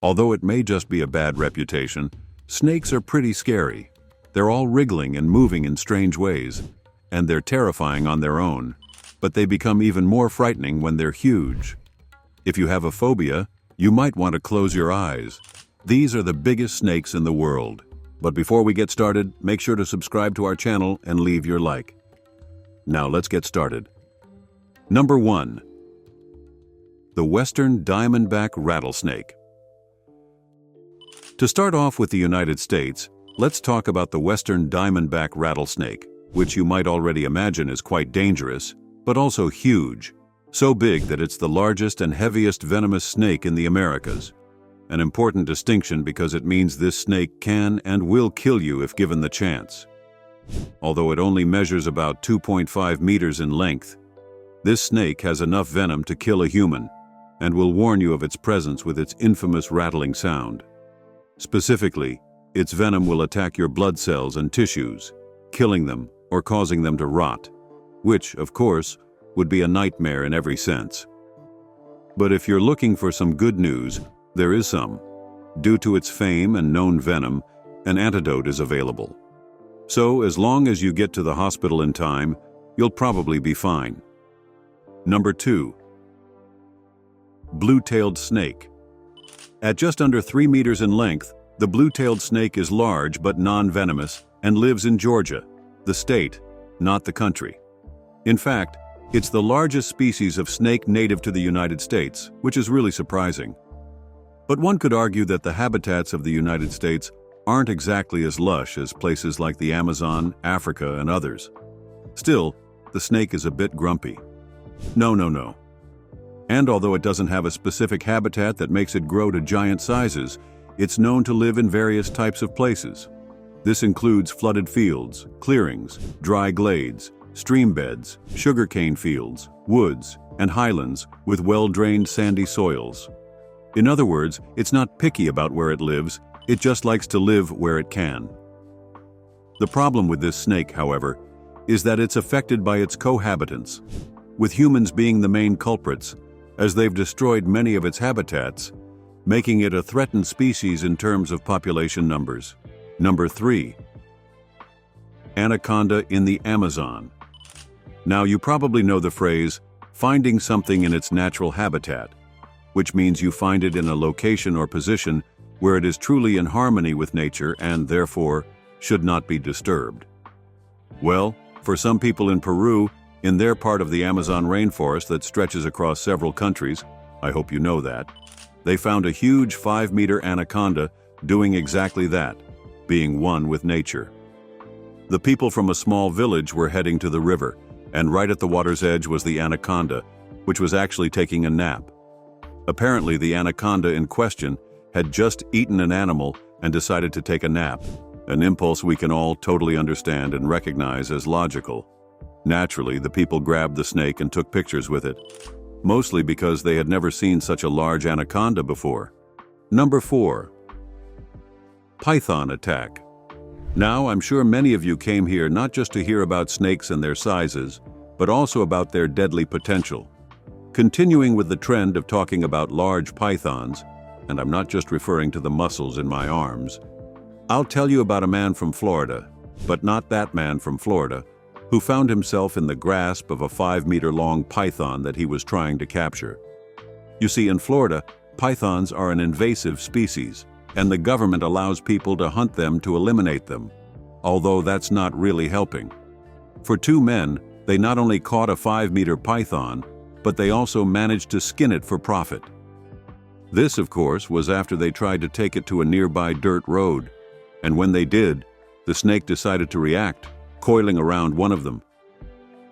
Although it may just be a bad reputation, snakes are pretty scary. They're all wriggling and moving in strange ways, and they're terrifying on their own, but they become even more frightening when they're huge. If you have a phobia, you might want to close your eyes. These are the biggest snakes in the world. But before we get started, make sure to subscribe to our channel and leave your like. Now let's get started. Number 1. The Western Diamondback Rattlesnake. To start off with the United States, let's talk about the Western Diamondback Rattlesnake, which you might already imagine is quite dangerous, but also huge. So big that it's the largest and heaviest venomous snake in the Americas. An important distinction because it means this snake can and will kill you if given the chance. Although it only measures about 2.5 meters in length, this snake has enough venom to kill a human and will warn you of its presence with its infamous rattling sound. Specifically, its venom will attack your blood cells and tissues, killing them or causing them to rot, which, of course, would be a nightmare in every sense. But if you're looking for some good news, there is some. Due to its fame and known venom, an antidote is available. So, as long as you get to the hospital in time, you'll probably be fine. Number 2. Blue-tailed snake. At just under 3 meters in length, the blue-tailed snake is large but non-venomous and lives in Georgia, the state, not the country. In fact, it's the largest species of snake native to the United States, which is really surprising. But one could argue that the habitats of the United States aren't exactly as lush as places like the Amazon, Africa, and others. Still, the snake is a bit grumpy. No. And although it doesn't have a specific habitat that makes it grow to giant sizes, it's known to live in various types of places. This includes flooded fields, clearings, dry glades, stream beds, sugarcane fields, woods, and highlands with well-drained sandy soils. In other words, it's not picky about where it lives, it just likes to live where it can. The problem with this snake, however, is that it's affected by its cohabitants, with humans being the main culprits, as they've destroyed many of its habitats, making it a threatened species in terms of population numbers. Number 3. Anaconda in the Amazon. Now you probably know the phrase, finding something in its natural habitat, which means you find it in a location or position where it is truly in harmony with nature and, therefore, should not be disturbed. Well, for some people in Peru, in their part of the Amazon rainforest that stretches across several countries, I hope you know that, they found a huge 5-meter anaconda doing exactly that, being one with nature. The people from a small village were heading to the river, and right at the water's edge was the anaconda, which was actually taking a nap. Apparently, the anaconda in question had just eaten an animal and decided to take a nap, an impulse we can all totally understand and recognize as logical. Naturally, the people grabbed the snake and took pictures with it, mostly because they had never seen such a large anaconda before. Number 4. Python attack. Now, I'm sure many of you came here not just to hear about snakes and their sizes, but also about their deadly potential. Continuing with the trend of talking about large pythons, and I'm not just referring to the muscles in my arms, I'll tell you about a man from Florida, but not that man from Florida, who found himself in the grasp of a 5-meter-long python that he was trying to capture. You see, in Florida, pythons are an invasive species, and the government allows people to hunt them to eliminate them, although that's not really helping. For 2 men, they not only caught a 5-meter python, but they also managed to skin it for profit. This, of course, was after they tried to take it to a nearby dirt road, and when they did, the snake decided to react, coiling around one of them.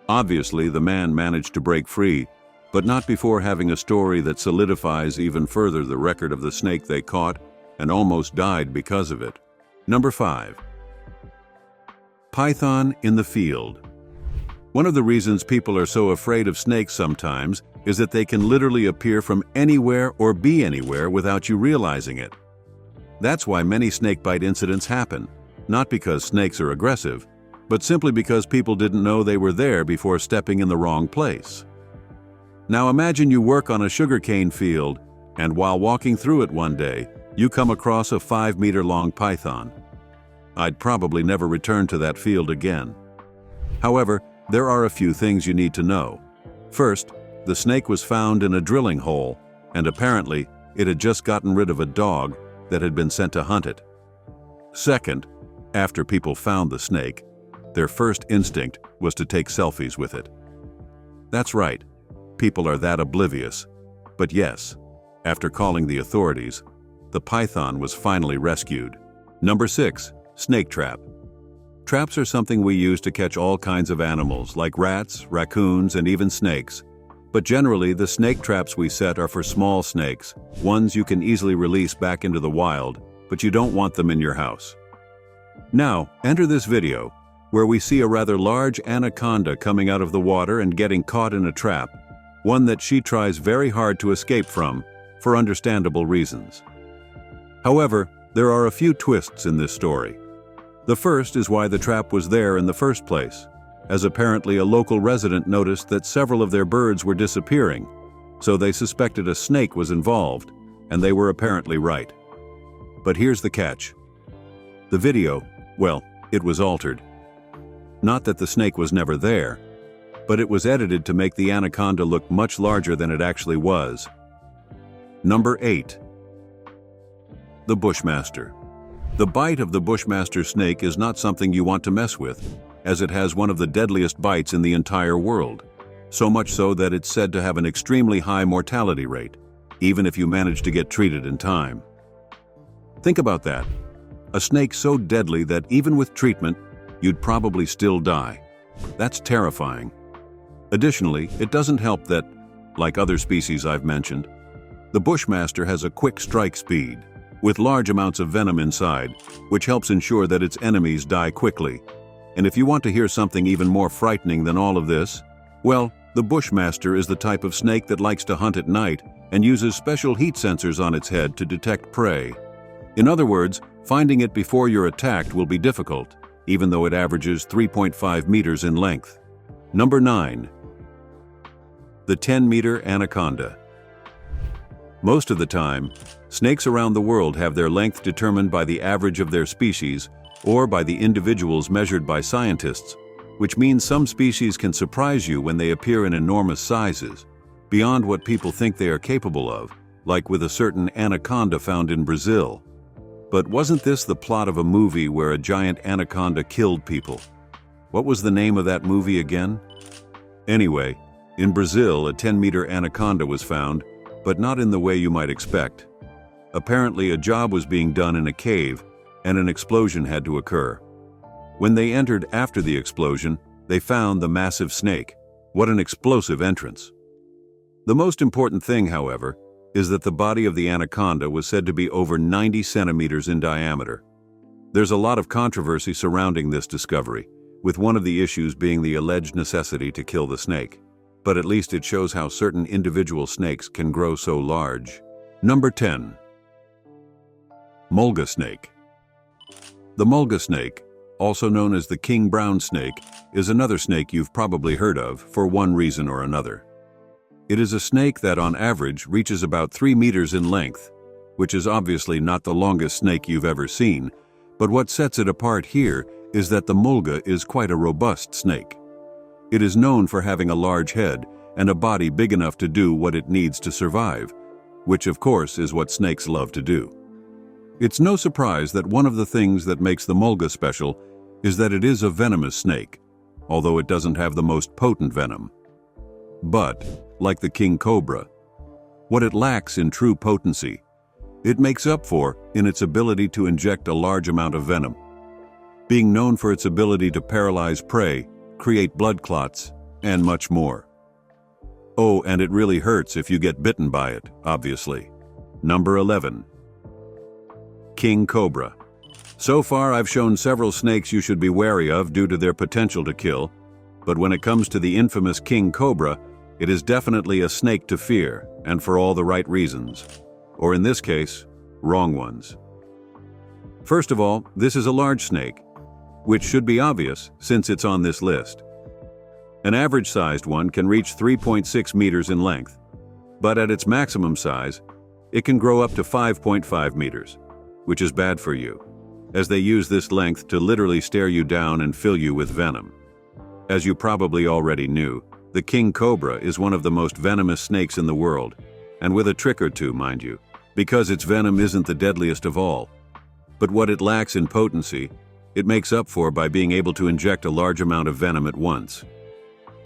Obviously, the man managed to break free, but not before having a story that solidifies even further the record of the snake they caught and almost died because of it. Number 5. Python in the field. One of the reasons people are so afraid of snakes sometimes is that they can literally appear from anywhere or be anywhere without you realizing it. That's why many snakebite incidents happen, not because snakes are aggressive, but simply because people didn't know they were there before stepping in the wrong place. Now imagine you work on a sugarcane field, and while walking through it one day, you come across a 5-meter-long python. I'd probably never return to that field again. However, there are a few things you need to know. First, the snake was found in a drilling hole, and apparently, it had just gotten rid of a dog that had been sent to hunt it. Second, after people found the snake, their first instinct was to take selfies with it. That's right, people are that oblivious. But yes, after calling the authorities, the python was finally rescued. Number 6. Snake trap. Traps are something we use to catch all kinds of animals, like rats, raccoons, and even snakes. But generally, the snake traps we set are for small snakes, ones you can easily release back into the wild, but you don't want them in your house. Now, enter this video, where we see a rather large anaconda coming out of the water and getting caught in a trap, one that she tries very hard to escape from, for understandable reasons. However, there are a few twists in this story. The first is why the trap was there in the first place, as apparently a local resident noticed that several of their birds were disappearing, so they suspected a snake was involved, and they were apparently right. But here's the catch. The video, well, it was altered. Not that the snake was never there, but it was edited to make the anaconda look much larger than it actually was. Number 8. The bushmaster. The bite of the bushmaster snake is not something you want to mess with, as it has one of the deadliest bites in the entire world, so much so that it's said to have an extremely high mortality rate, even if you manage to get treated in time. Think about that. A snake so deadly that even with treatment, you'd probably still die. That's terrifying. Additionally, it doesn't help that, like other species I've mentioned, the bushmaster has a quick strike speed, with large amounts of venom inside, which helps ensure that its enemies die quickly. And if you want to hear something even more frightening than all of this, well, the bushmaster is the type of snake that likes to hunt at night and uses special heat sensors on its head to detect prey. In other words, finding it before you're attacked will be difficult, even though it averages 3.5 meters in length. Number 9. The 10-meter anaconda. Most of the time, snakes around the world have their length determined by the average of their species or by the individuals measured by scientists, which means some species can surprise you when they appear in enormous sizes, beyond what people think they are capable of, like with a certain anaconda found in Brazil. But wasn't this the plot of a movie where a giant anaconda killed people? What was the name of that movie again? Anyway, in Brazil, a 10-meter anaconda was found, but not in the way you might expect. Apparently, a job was being done in a cave, and an explosion had to occur. When they entered after the explosion, they found the massive snake. What an explosive entrance! The most important thing, however, is that the body of the anaconda was said to be over 90 centimeters in diameter. There's a lot of controversy surrounding this discovery, with one of the issues being the alleged necessity to kill the snake. But at least it shows how certain individual snakes can grow so large. Number 10. Mulga snake. The mulga snake, also known as the king brown snake, is another snake you've probably heard of for one reason or another. It is a snake that on average reaches about 3 meters in length, which is obviously not the longest snake you've ever seen, but what sets it apart here is that the mulga is quite a robust snake. It is known for having a large head and a body big enough to do what it needs to survive, which of course is what snakes love to do. It's no surprise that one of the things that makes the mulga special is that it is a venomous snake, although it doesn't have the most potent venom. But, like the king cobra, what it lacks in true potency, it makes up for in its ability to inject a large amount of venom. Being known for its ability to paralyze prey, create blood clots, and much more. Oh, and it really hurts if you get bitten by it, obviously. Number 11. King cobra. So far, I've shown several snakes you should be wary of due to their potential to kill, but when it comes to the infamous king cobra, it is definitely a snake to fear, and for all the right reasons. Or in this case, wrong ones. First of all, this is a large snake, which should be obvious since it's on this list. An average-sized one can reach 3.6 meters in length, but at its maximum size, It can grow up to 5.5 meters, which is bad for you, as they use this length to literally stare you down and fill you with venom. As you probably already knew, the king cobra is one of the most venomous snakes in the world, and with a trick or two, mind you, because its venom isn't the deadliest of all. But what it lacks in potency, it makes up for by being able to inject a large amount of venom at once.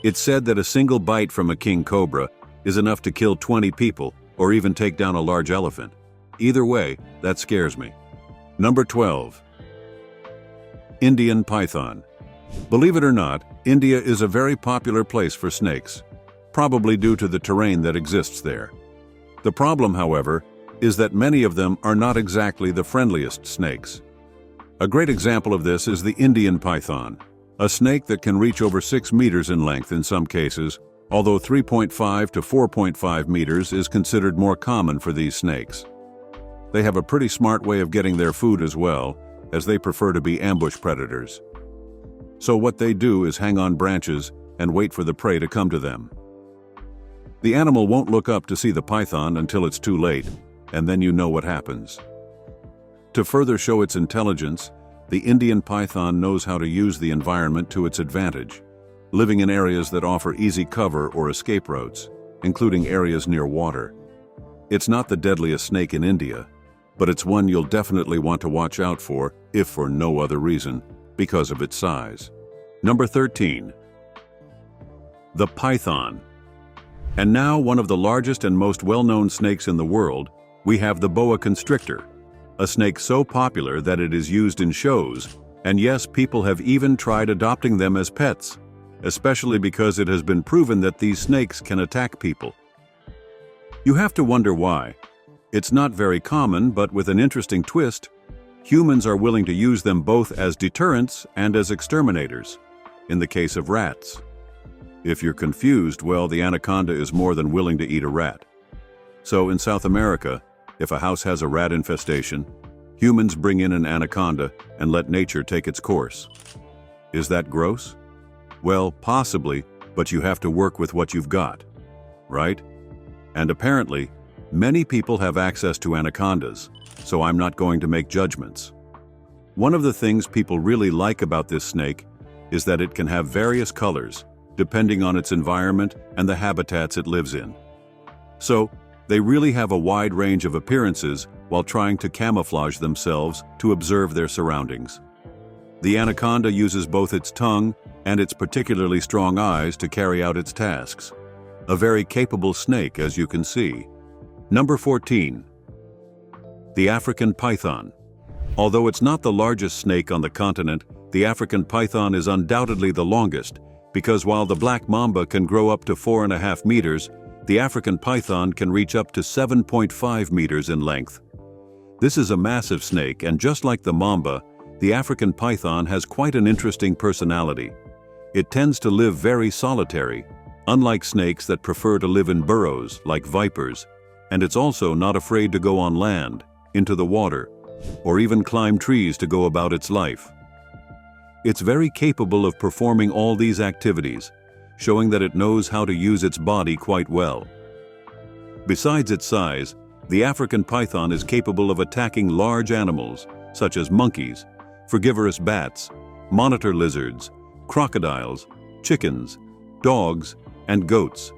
It's said that a single bite from a king cobra is enough to kill 20 people or even take down a large elephant. Either way, that scares me. Number 12. Indian python. Believe it or not, India is a very popular place for snakes, probably due to the terrain that exists there. The problem, however, is that many of them are not exactly the friendliest snakes. A great example of this is the Indian python, a snake that can reach over 6 meters in length in some cases, although 3.5 to 4.5 meters is considered more common for these snakes. They have a pretty smart way of getting their food as well, as they prefer to be ambush predators. So what they do is hang on branches and wait for the prey to come to them. The animal won't look up to see the python until it's too late, and then you know what happens. To further show its intelligence, the Indian python knows how to use the environment to its advantage, living in areas that offer easy cover or escape routes, including areas near water. It's not the deadliest snake in India, but it's one you'll definitely want to watch out for, if for no other reason, because of its size. Number 13. The python. And now one of the largest and most well-known snakes in the world, we have the boa constrictor, a snake so popular that it is used in shows, and yes, people have even tried adopting them as pets, especially because it has been proven that these snakes can attack people. You have to wonder why. It's not very common, but with an interesting twist, humans are willing to use them both as deterrents and as exterminators, in the case of rats. If you're confused, well, the anaconda is more than willing to eat a rat. So in South America, if a house has a rat infestation, humans bring in an anaconda and let nature take its course. Is that gross? Well, possibly, but you have to work with what you've got, right? And apparently, many people have access to anacondas, so I'm not going to make judgments. One of the things people really like about this snake is that it can have various colors, depending on its environment and the habitats it lives in. So, they really have a wide range of appearances while trying to camouflage themselves to observe their surroundings. The anaconda uses both its tongue and its particularly strong eyes to carry out its tasks. A very capable snake, as you can see. Number 14. The African python. Although it's not the largest snake on the continent, the African python is undoubtedly the longest, because while the black mamba can grow up to 4.5 meters, the African python can reach up to 7.5 meters in length. This is a massive snake, and just like the mamba, the African python has quite an interesting personality. It tends to live very solitary, unlike snakes that prefer to live in burrows like vipers, and it's also not afraid to go on land, into the water, or even climb trees to go about its life. It's very capable of performing all these activities, showing that it knows how to use its body quite well. Besides its size, the African python is capable of attacking large animals, such as monkeys, frugivorous bats, monitor lizards, crocodiles, chickens, dogs, and goats.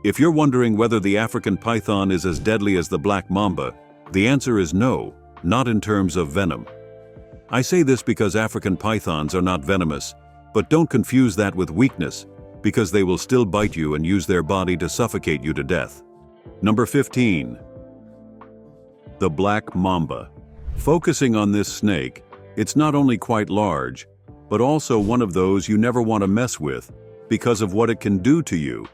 If you're wondering whether the African python is as deadly as the black mamba, the answer is no, not in terms of venom. I say this because African pythons are not venomous, but don't confuse that with weakness, because they will still bite you and use their body to suffocate you to death. Number 15. The black mamba. Focusing on this snake, it's not only quite large, but also one of those you never want to mess with because of what it can do to you.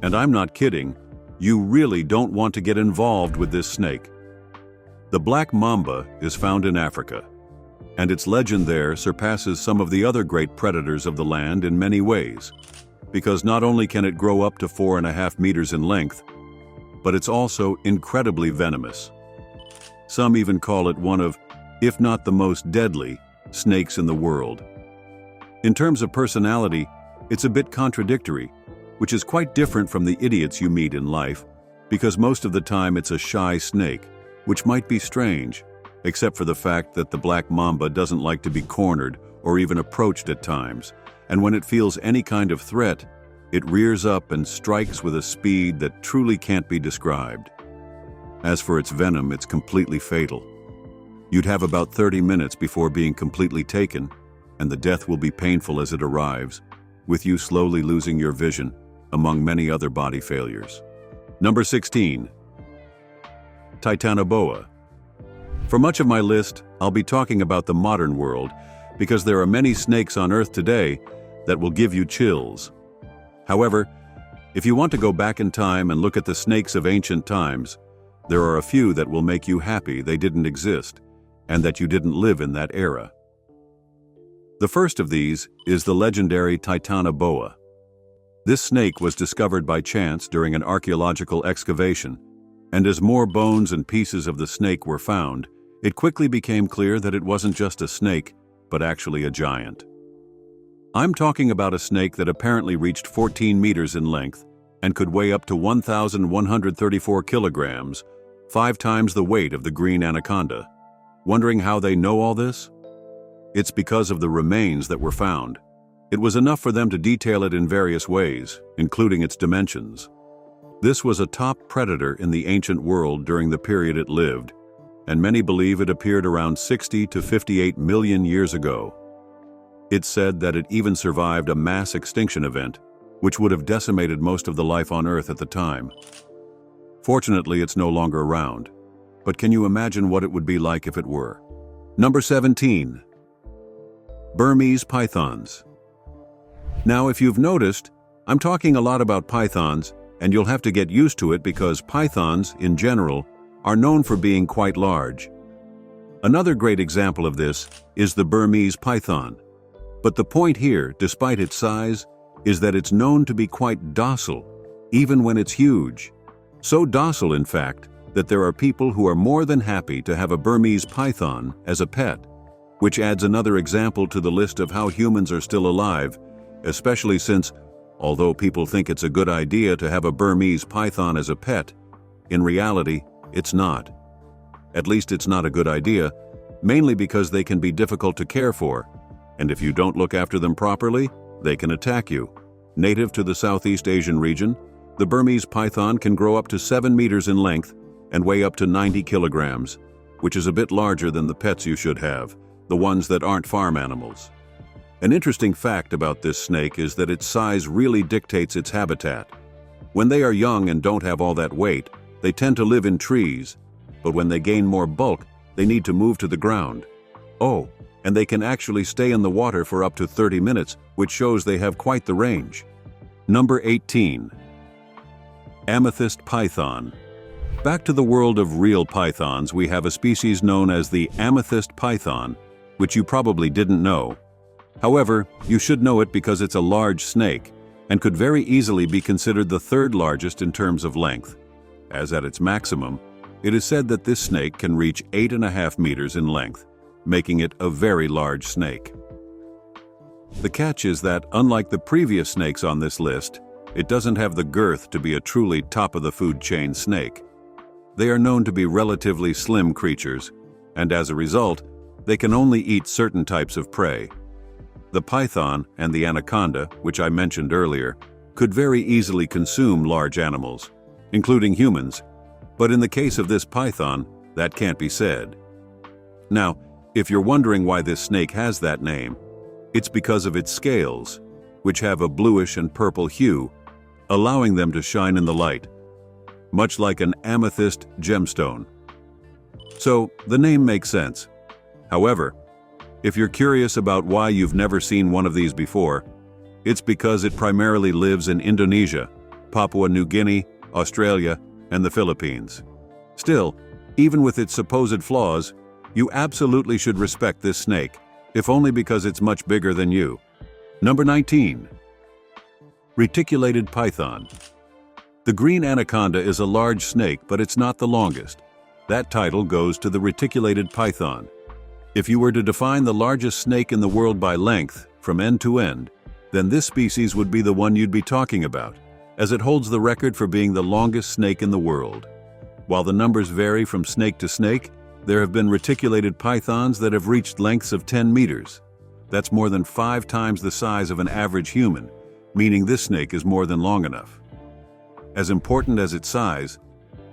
And I'm not kidding, you really don't want to get involved with this snake. The black mamba is found in Africa, and its legend there surpasses some of the other great predators of the land in many ways, because not only can it grow up to 4.5 meters in length, but it's also incredibly venomous. Some even call it one of, if not the most deadly, snakes in the world. In terms of personality, it's a bit contradictory, which is quite different from the idiots you meet in life, because most of the time it's a shy snake, which might be strange, except for the fact that the black mamba doesn't like to be cornered or even approached at times, and when it feels any kind of threat, it rears up and strikes with a speed that truly can't be described. As for its venom, it's completely fatal. You'd have about 30 minutes before being completely taken, and the death will be painful as it arrives, with you slowly losing your vision, among many other body failures. Number 16. Titanoboa. For much of my list, I'll be talking about the modern world because there are many snakes on Earth today that will give you chills. However, if you want to go back in time and look at the snakes of ancient times, there are a few that will make you happy they didn't exist and that you didn't live in that era. The first of these is the legendary titanoboa. This snake was discovered by chance during an archaeological excavation, and as more bones and pieces of the snake were found, it quickly became clear that it wasn't just a snake, but actually a giant. I'm talking about a snake that apparently reached 14 meters in length and could weigh up to 1,134 kilograms, 5 times the weight of the green anaconda. Wondering how they know all this? It's because of the remains that were found. It was enough for them to detail it in various ways, including its dimensions. This was a top predator in the ancient world during the period it lived, and many believe it appeared around 60 to 58 million years ago. It's said that it even survived a mass extinction event, which would have decimated most of the life on Earth at the time. Fortunately, it's no longer around, but can you imagine what it would be like if it were? Number 17. Burmese pythons. Now, if you've noticed, I'm talking a lot about pythons, and you'll have to get used to it because pythons, in general, are known for being quite large. Another great example of this is the Burmese python. But the point here, despite its size, is that it's known to be quite docile, even when it's huge. So docile, in fact, that there are people who are more than happy to have a Burmese python as a pet, which adds another example to the list of how humans are still alive, especially since, although people think it's a good idea to have a Burmese python as a pet, in reality, it's not. At least it's not a good idea, mainly because they can be difficult to care for, and if you don't look after them properly, they can attack you. Native to the Southeast Asian region, the Burmese python can grow up to 7 meters in length and weigh up to 90 kilograms, which is a bit larger than the pets you should have, the ones that aren't farm animals. An interesting fact about this snake is that its size really dictates its habitat. When they are young and don't have all that weight, they tend to live in trees, but when they gain more bulk, they need to move to the ground. Oh, and they can actually stay in the water for up to 30 minutes, which shows they have quite the range. Number 18. Amethyst python. Back to the world of real pythons, we have a species known as the amethyst python, which you probably didn't know. However, you should know it because it's a large snake and could very easily be considered the third largest in terms of length. As at its maximum, it is said that this snake can reach 8.5 meters in length, making it a very large snake. The catch is that, unlike the previous snakes on this list, it doesn't have the girth to be a truly top-of-the-food chain snake. They are known to be relatively slim creatures, and as a result, they can only eat certain types of prey. The python and the anaconda, which I mentioned earlier, could very easily consume large animals, including humans, but in the case of this python, that can't be said. Now, if you're wondering why this snake has that name, it's because of its scales, which have a bluish and purple hue, allowing them to shine in the light, much like an amethyst gemstone. So, the name makes sense. However, if you're curious about why you've never seen one of these before, it's because it primarily lives in Indonesia, Papua New Guinea, Australia, and the Philippines. Still, even with its supposed flaws, you absolutely should respect this snake, if only because it's much bigger than you. Number 19. Reticulated python. The green anaconda is a large snake, but it's not the longest. That title goes to the reticulated python. If you were to define the largest snake in the world by length, from end to end, then this species would be the one you'd be talking about. as it holds the record for being the longest snake in the world. While the numbers vary from snake to snake, there have been reticulated pythons that have reached lengths of 10 meters. That's more than 5 times the size of an average human, meaning this snake is more than long enough. As important as its size,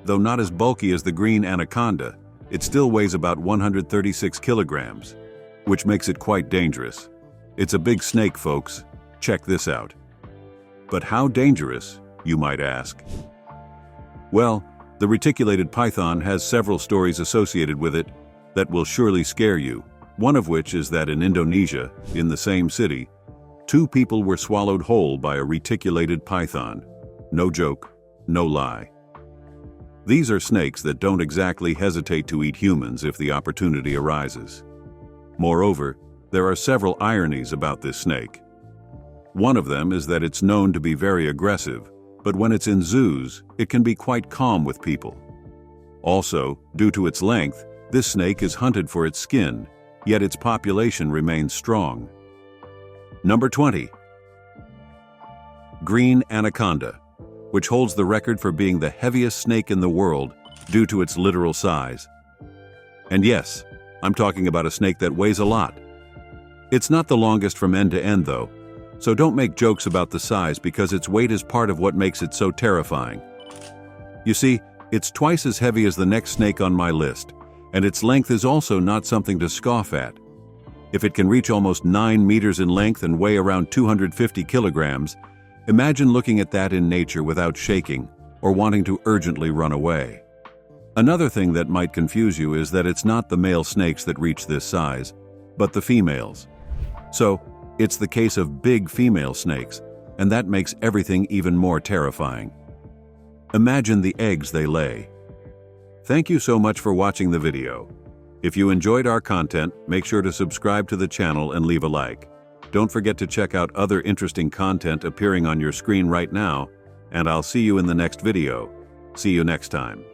though not as bulky as the green anaconda, it still weighs about 136 kilograms, which makes it quite dangerous. It's a big snake, folks. Check this out. But how dangerous, you might ask? Well, the reticulated python has several stories associated with it that will surely scare you. One of which is that in Indonesia, in the same city, 2 people were swallowed whole by a reticulated python. No joke, no lie. These are snakes that don't exactly hesitate to eat humans if the opportunity arises. Moreover, there are several ironies about this snake. One of them is that it's known to be very aggressive, but when it's in zoos, it can be quite calm with people. Also, due to its length, this snake is hunted for its skin, yet its population remains strong. Number 20. Green anaconda, which holds the record for being the heaviest snake in the world due to its literal size. And yes, I'm talking about a snake that weighs a lot. It's not the longest from end to end though, so don't make jokes about the size because its weight is part of what makes it so terrifying. You see, it's twice as heavy as the next snake on my list, and its length is also not something to scoff at. If it can reach almost 9 meters in length and weigh around 250 kilograms, imagine looking at that in nature without shaking or wanting to urgently run away. Another thing that might confuse you is that it's not the male snakes that reach this size, but the females. So, it's the case of big female snakes, and that makes everything even more terrifying. Imagine the eggs they lay. Thank you so much for watching the video. If you enjoyed our content, make sure to subscribe to the channel and leave a like. Don't forget to check out other interesting content appearing on your screen right now, and I'll see you in the next video. See you next time.